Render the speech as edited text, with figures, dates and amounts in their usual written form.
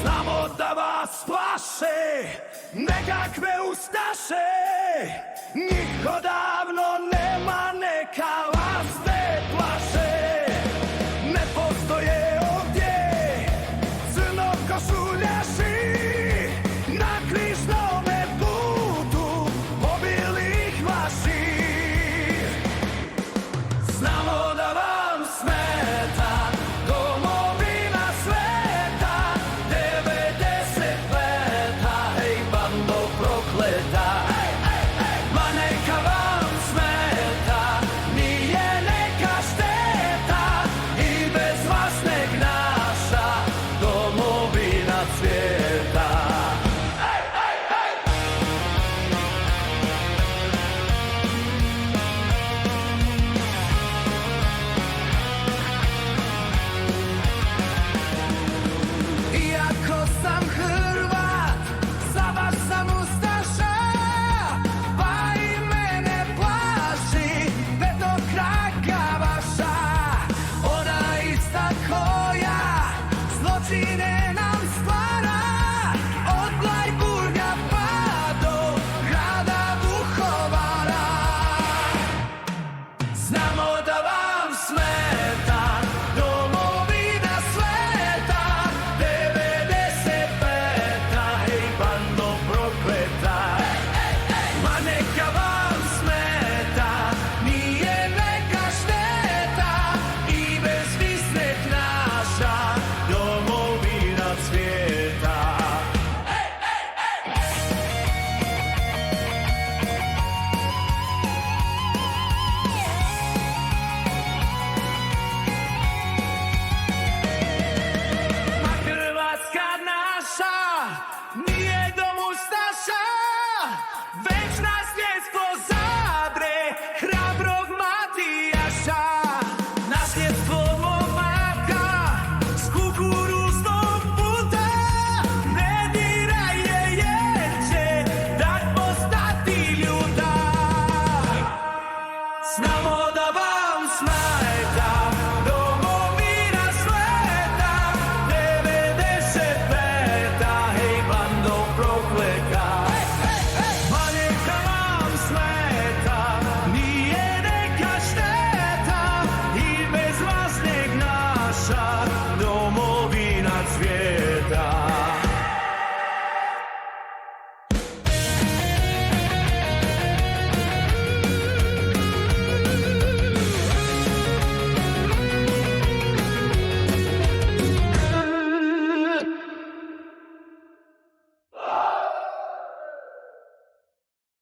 Znamo da vas plaše nekakve ustaše, njih odavno nema, neka vas ne plaše. Ne postoje ovdje crnokošuljaši, na križnome putu pobili ih vaši. Znamo da vam smeta domovina sveta, 95-a, hej bando prokleta. Ma neka vam smeta, nije neka šteta, i bez vas nek naša domovina cvjeta. Iako sam Hrvat, za vas sam ustaša, pa i mene plaši petokraka vaša. Ona ista koja zločine nam stvara, od Blajburga pa do grada Vukovara. Znamo da vam smeta domovina sveta, 95-a, hej bando prokleta. Ma neka vam smeta, nije neka šteta, i bez vis nek naša domovina cvjeta. Ma Hrvatska naša nije dom ustaša,